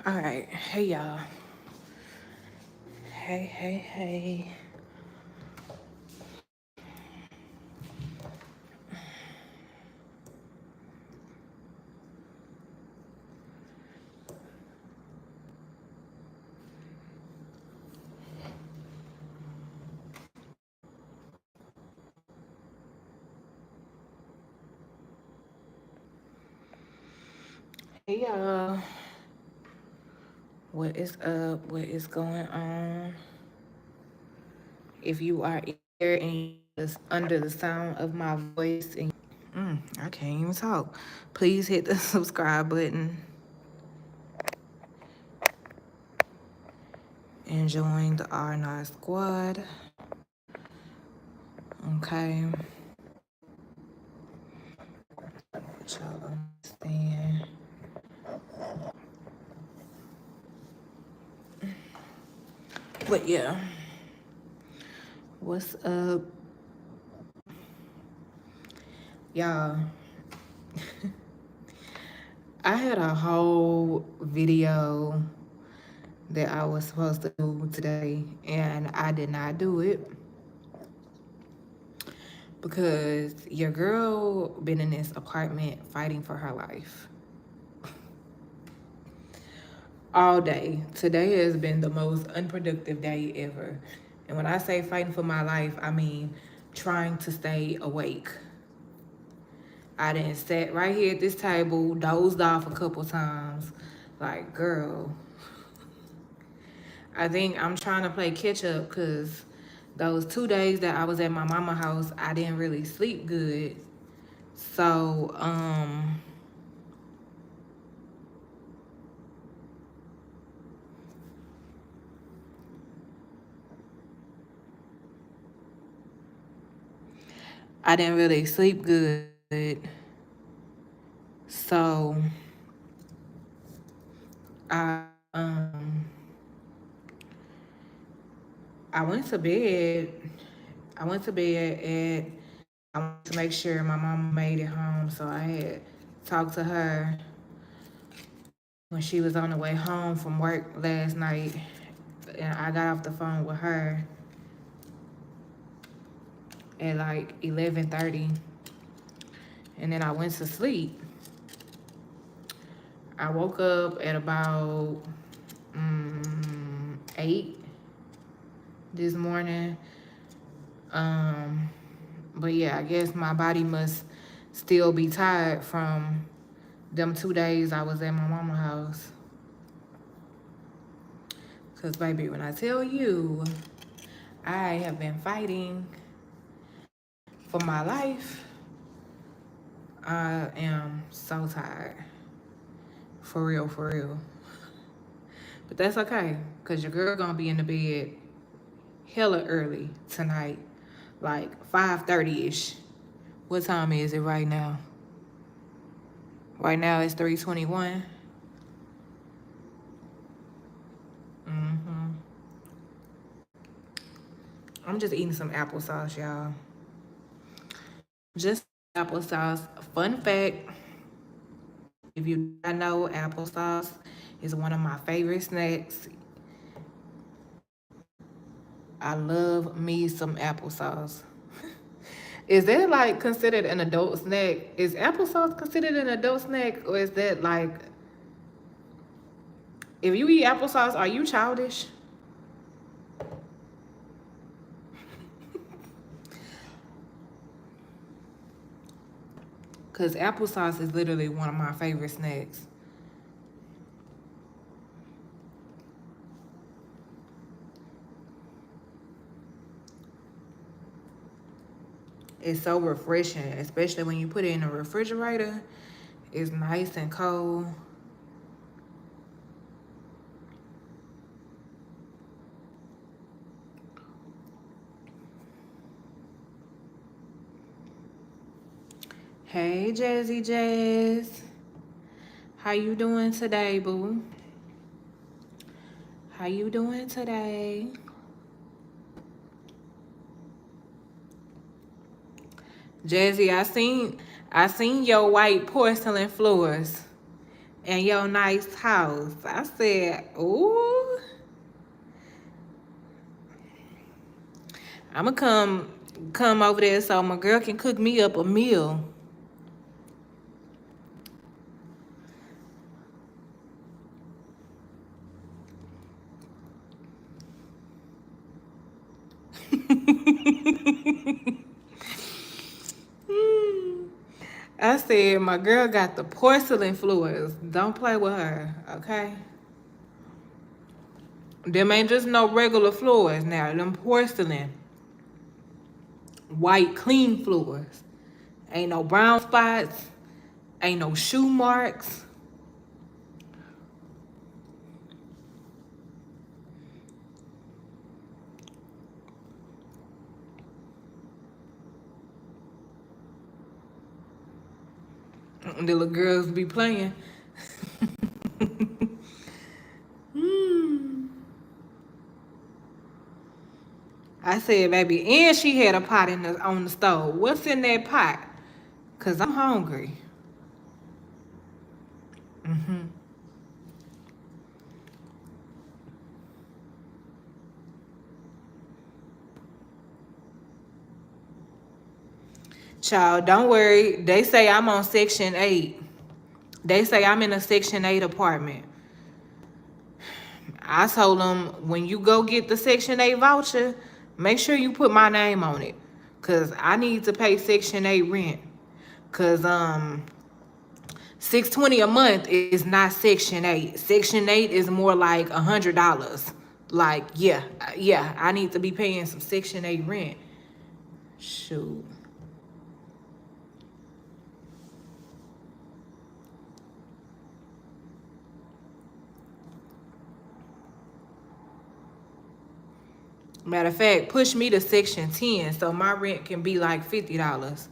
All right. Hey, y'all. Hey, hey, hey. Hey, y'all. What is up? What is going on? If you are here and just under the sound of my voice and I can't even talk, please hit the subscribe button and join the R9 squad. Okay. Y'all understand. But yeah. What's up? Y'all. I had a whole video that I was supposed to do today, and I did not do it because your girl been in this apartment fighting for her life all day. Today has been the most unproductive day ever. And when I say fighting for my life, I mean trying to stay awake. I done sat right here at this table, dozed off a couple times. Like, girl, I think I'm trying to play catch up because those 2 days that I was at my mama house, I didn't really sleep good. So, I didn't really sleep good. So, I um I went to bed. I went to bed at I wanted to make sure my mama made it home, so I had talked to her when she was on the way home from work last night, and I got off the phone with her at like 11:30, and then I went to sleep. I woke up at about 8 this morning. Um, but yeah, I guess my body must still be tired from them 2 days I was at my mama's house. Cause baby, when I tell you, I have been fighting for my life, I am so tired. For real, for real. But that's okay, cause your girl gonna be in the bed hella early tonight, like 5:30ish. What time is it right now? Right now it's 3:21. I'm just eating some applesauce, y'all. Just applesauce. Fun fact, if you do not know, applesauce is one of my favorite snacks. I love me some applesauce. Is that like considered an adult snack? Is applesauce considered an adult snack, or is that like, if you eat applesauce, are you childish? Because applesauce is literally one of my favorite snacks. It's so refreshing, especially when you put it in the refrigerator. It's nice and cold. Hey, Jazzy Jazz. How you doing today, boo? How you doing today? Jazzy, I seen your white porcelain floors. in your nice house. I said, ooh, I'ma come over there so my girl can cook me up a meal. I said my girl got the porcelain floors. Don't play with her, okay? Them ain't just no regular floors now. Them porcelain, white, clean floors. Ain't no brown spots. Ain't no shoe marks. The little girls be playing. I said, baby, and she had a pot on the stove. What's in that pot? Cause I'm hungry. Child, don't worry. They say I'm on Section 8. They say I'm in a Section 8 apartment. I told them, when you go get the Section 8 voucher, make sure you put my name on it. Cause I need to pay Section 8 rent. Cause $620 a month is not Section 8. Section 8 is more like $100. Like, yeah, I need to be paying some Section 8 rent. Shoot. Matter of fact, push me to Section 10 so my rent can be like $50.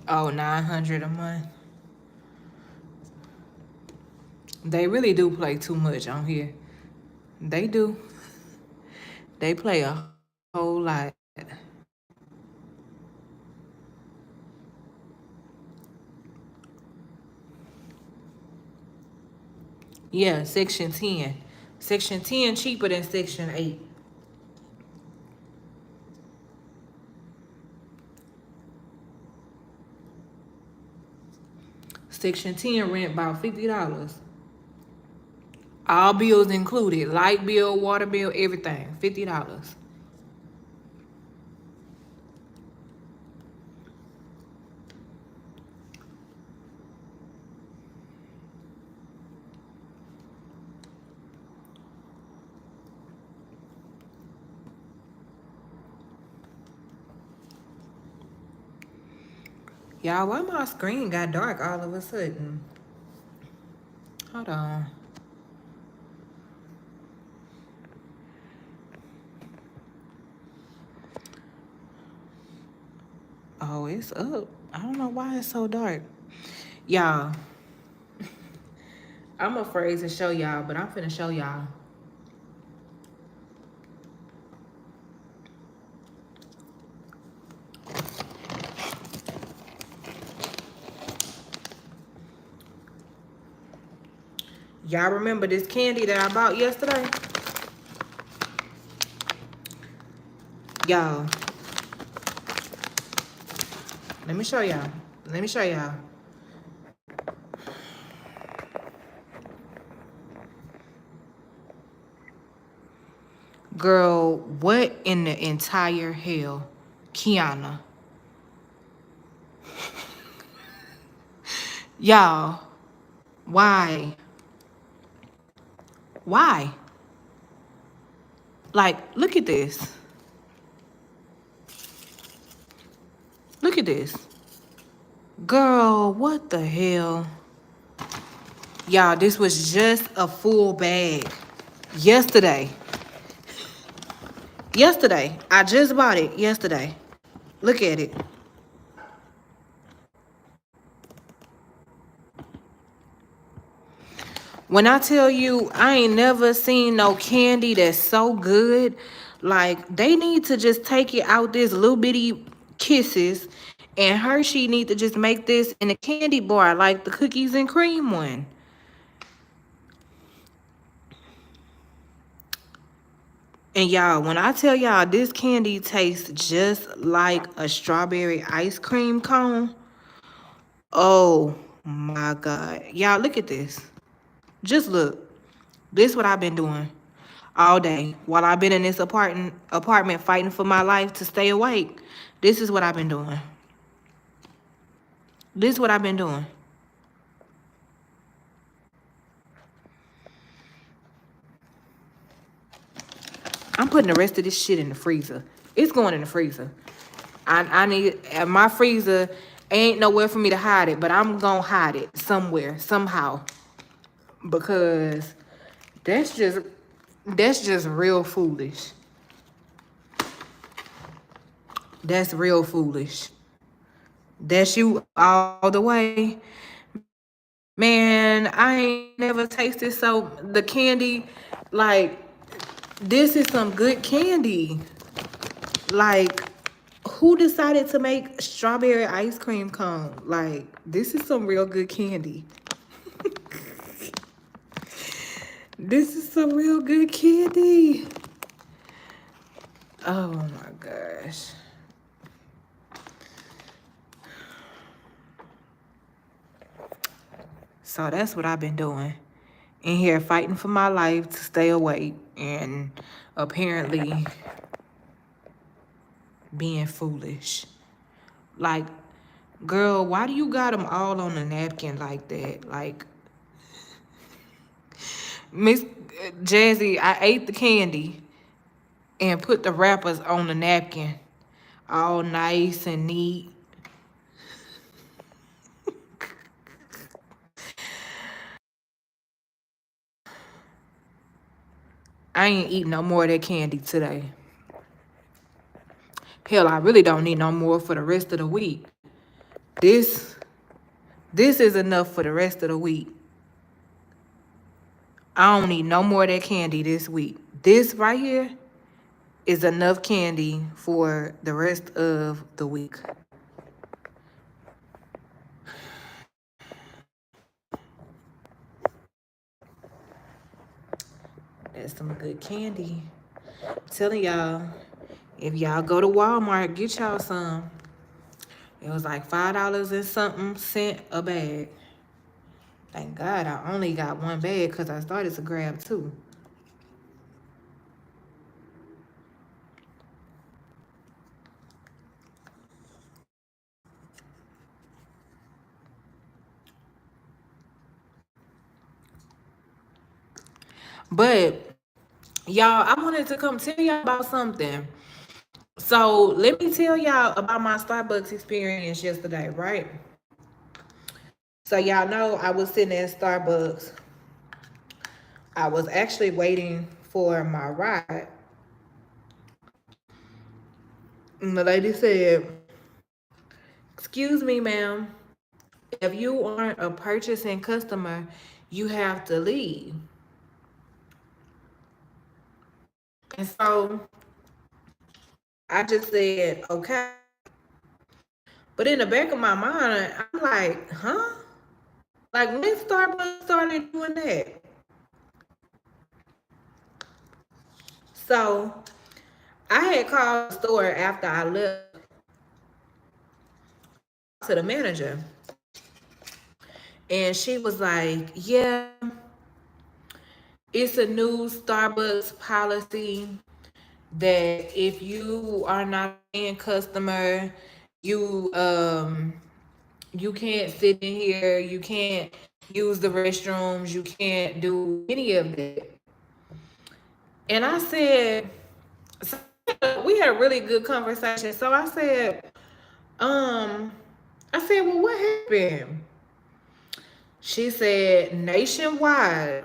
Oh, $900 a month. They really do play too much on here. They do. They play a whole lot. Yeah, Section 10. Section 10 cheaper than Section 8. Section 10 rent about $50. All bills included. Light bill, water bill, everything. $50. Y'all, why my screen got dark all of a sudden? Hold on. Oh, it's up. I don't know why it's so dark. Y'all, I'm afraid to show y'all, but I'm finna show y'all. Y'all remember this candy that I bought yesterday? Y'all, let me show y'all. Let me show y'all. Girl, what in the entire hell? Kiana. Y'all, why? Why? Like, look at this. Look at this. Girl, what the hell? Y'all, this was just a full bag. Yesterday. Yesterday. I just bought it yesterday. Look at it. When I tell you, I ain't never seen no candy that's so good. Like, they need to just take it out this little bitty Kisses, and Hershey need to just make this in a candy bar like the cookies and cream one. And y'all, when I tell y'all this candy tastes just like a strawberry ice cream cone, oh my God. Y'all, look at this. Just look. This what I've been doing all day while I've been in this apartment fighting for my life to stay awake. This is what I've been doing. This is what I've been doing. I'm putting the rest of this shit in the freezer. It's going in the freezer. I need my freezer ain't nowhere for me to hide it, but I'm gonna hide it somewhere, somehow. Because that's just that's just real foolish. That's real foolish. That's you all the way. Man, I ain't never tasted so the candy like this is some good candy. Like, who decided to make strawberry ice cream cone? Like, this is some real good candy. This is some real good candy. Oh my gosh. So that's what I've been doing. In here fighting for my life to stay awake and apparently being foolish. Like, girl, why do you got them all on a napkin like that? Like, Miss Jazzy, I ate the candy and put the wrappers on the napkin. All nice and neat. I ain't eating no more of that candy today. Hell, I really don't need no more for the rest of the week. This this is enough for the rest of the week. I don't need no more of that candy this week. This right here is enough candy for the rest of the week. That's some good candy. I'm telling y'all, if y'all go to Walmart, get y'all some. It was like $5 and something cent a bag. Thank God I only got one bag because I started to grab two. But y'all, I wanted to come tell y'all about something. So let me tell y'all about my Starbucks experience yesterday, right? So y'all know I was sitting at Starbucks. I was actually waiting for my ride. And the lady said, "Excuse me, ma'am. If you aren't a purchasing customer, you have to leave." And so I just said, "Okay." But in the back of my mind, I'm like, huh? Like, when Starbucks started doing that? So I had called the store after I left to the manager. And she was like, yeah, it's a new Starbucks policy that if you are not a paying customer, you can't sit in here, you can't use the restrooms, you can't do any of that. And I said, so we had a really good conversation. So um, I said, well, what happened? She said, nationwide,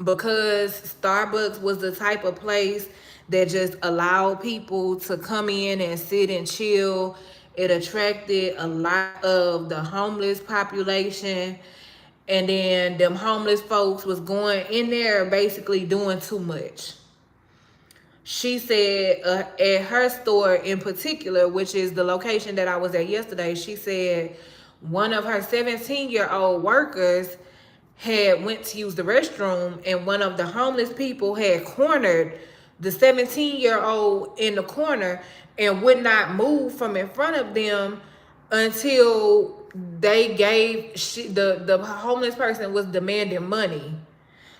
because Starbucks was the type of place that just allowed people to come in and sit and chill. It attracted a lot of the homeless population. And then them homeless folks was going in there basically doing too much. She said at her store in particular, which is the location that I was at yesterday, she said one of her 17-year-old workers had went to use the restroom, and one of the homeless people had cornered the 17-year-old in the corner and would not move from in front of them until they gave the homeless person was demanding money.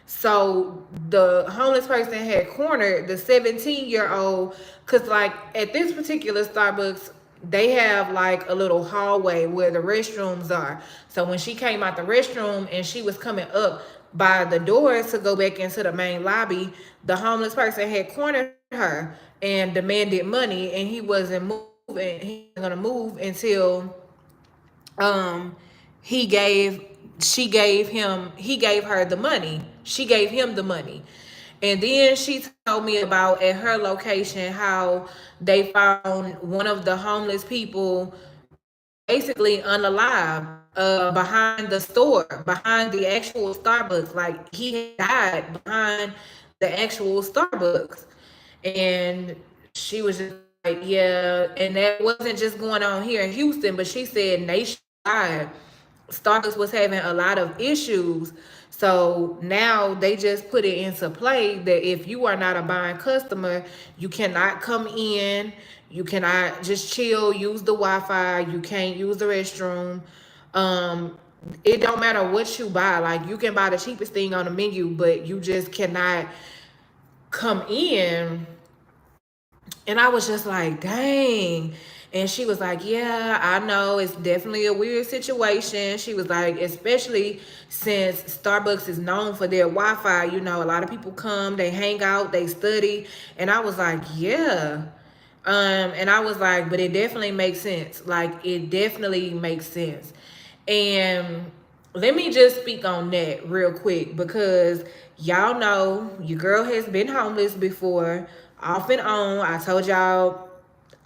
So the homeless person had cornered the 17-year-old, because like at this particular Starbucks, they have like a little hallway where the restrooms are. So when she came out the restroom and she was coming up by the doors to go back into the main lobby, the homeless person had cornered her and demanded money, and he wasn't moving. He wasn't gonna move until um he gave she gave him he gave her the money. She gave him the money. And then she told me about at her location how they found one of the homeless people basically unalive behind the store, behind the actual Starbucks. Like he had died behind the actual Starbucks. And she was just like, yeah, and that wasn't just going on here in Houston, but she said nationwide, Starbucks was having a lot of issues. So now they just put it into play that if you are not a buying customer, you cannot come in, you cannot just chill, use the Wi-Fi, you can't use the restroom. Um, it don't matter what you buy. Like you can buy the cheapest thing on the menu, but you just cannot come in. And I was just like, dang. And she was like, yeah, I know it's definitely a weird situation. She was like, especially since Starbucks is known for their Wi-Fi, you know, a lot of people come, they hang out, they study. And I was like, yeah. And I was like, but it definitely makes sense. Like, it definitely makes sense. And let me just speak on that real quick because y'all know your girl has been homeless before, off and on. I told y'all,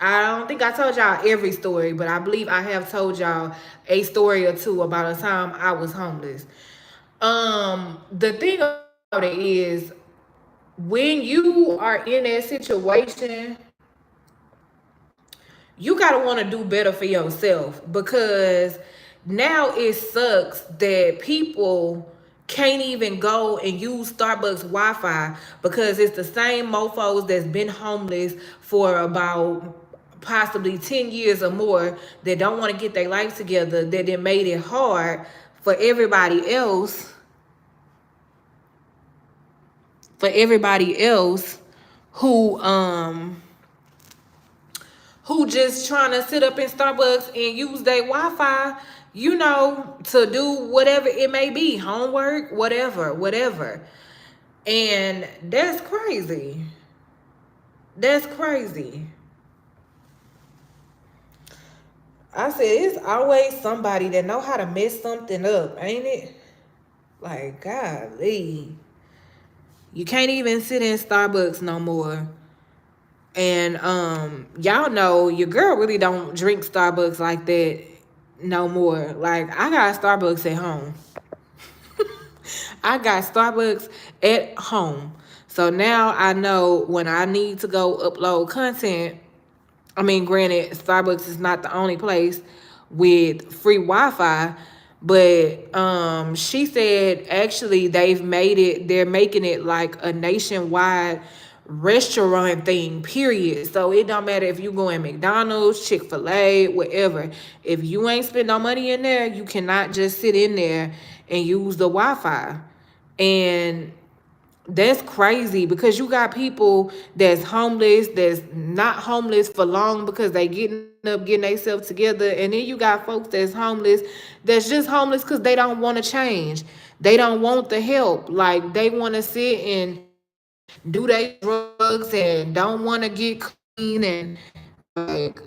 I don't think I told y'all every story, but I believe I have told y'all a story or two about a time I was homeless. The thing about it is when you are in that situation, you gotta want to do better for yourself because now it sucks that people can't even go and use Starbucks Wi-Fi because it's the same mofos that's been homeless for about possibly 10 years or more that don't want to get their life together, that it made it hard for everybody else, for everybody else who just trying to sit up in Starbucks and use their Wi-Fi, you know, to do whatever it may be, homework, whatever. And that's crazy. That's crazy. I said it's always somebody that know how to mess something up, ain't it? Like, golly. You can't even sit in Starbucks no more. And y'all know your girl really don't drink Starbucks like that no more. Like I got Starbucks at home. I got Starbucks at home. So now I know when I need to go upload content. I mean, granted, Starbucks is not the only place with free Wi-Fi, but she said actually they're making it like a nationwide restaurant thing, period. So it don't matter if you go in McDonald's, Chick-fil-A, whatever. If you ain't spend no money in there, you cannot just sit in there and use the Wi-Fi. And that's crazy because you got people that's homeless, that's not homeless for long because they getting up, getting themselves together. And then you got folks that's homeless, that's just homeless because they don't want to change. They don't want the help. Like they want to sit and do their drugs and don't want to get clean and like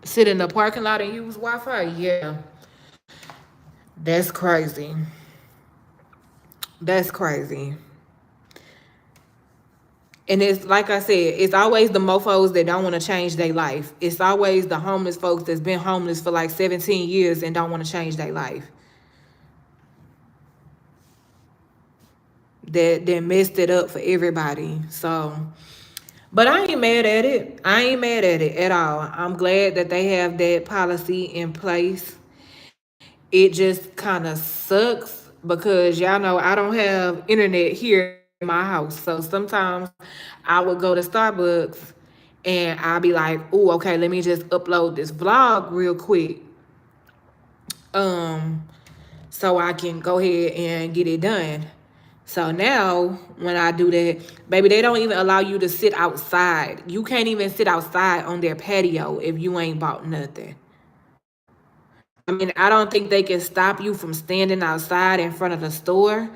sit in the parking lot and use Wi-Fi. Yeah, that's crazy. That's crazy. And it's like I said, it's always the mofos that don't want to change their life. It's always the homeless folks that's been homeless for like 17 years and don't want to change their life. That messed it up for everybody. So, but I ain't mad at it. I ain't mad at it at all. I'm glad that they have that policy in place. It just kind of sucks because y'all know I don't have internet here in my house. So sometimes I would go to Starbucks and I'll be like, oh, okay, let me just upload this vlog real quick. Um, so I can go ahead and get it done. So now when I do that, baby, they don't even allow you to sit outside. You can't even sit outside on their patio if you ain't bought nothing. I mean, I don't think they can stop you from standing outside in front of the store.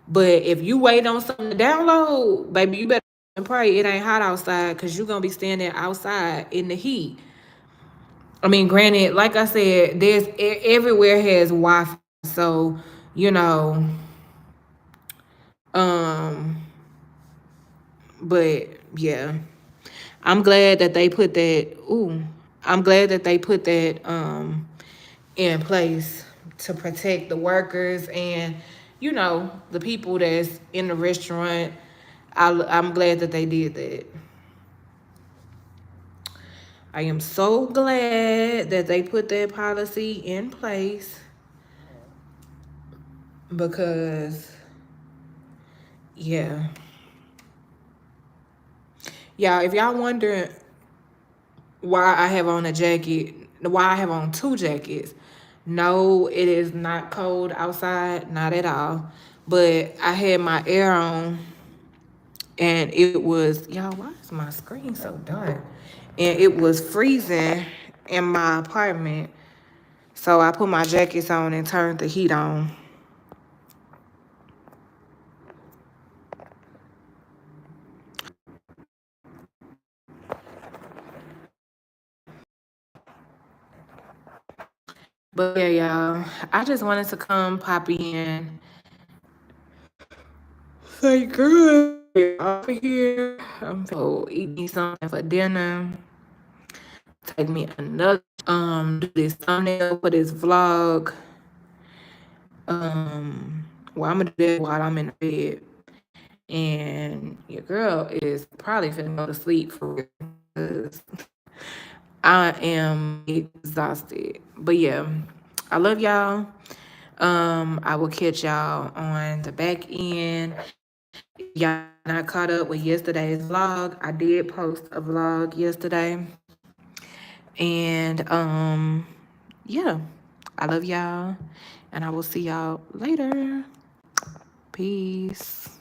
But if you wait on something to download, baby, you better pray it ain't hot outside because you're going to be standing outside in the heat. I mean, granted, like I said, there's everywhere has Wi-Fi. So, you know, um, but yeah. I'm glad that they put that. Ooh, I'm glad that they put that in place to protect the workers and the people that's in the restaurant. I'm glad that they did that. I am so glad that they put that policy in place because, yeah, yeah. If y'all wondering why I have on a jacket, why I have on two jackets. No, it is not cold outside, not at all. But I had my air on and it was, y'all, why is my screen so dark? And it was freezing in my apartment. So I put my jackets on and turned the heat on. But yeah, y'all, I just wanted to come pop in. Say, girl, over here. I'm so eat me something for dinner. Take me another do this thumbnail for this vlog. Well, I'm gonna do that while I'm in the bed. And your girl is probably finna go to sleep for real, because I am exhausted. But yeah, I love y'all. I will catch y'all on the back end. Y'all not caught up with yesterday's vlog. I did post a vlog yesterday. And yeah, I love y'all. And I will see y'all later. Peace.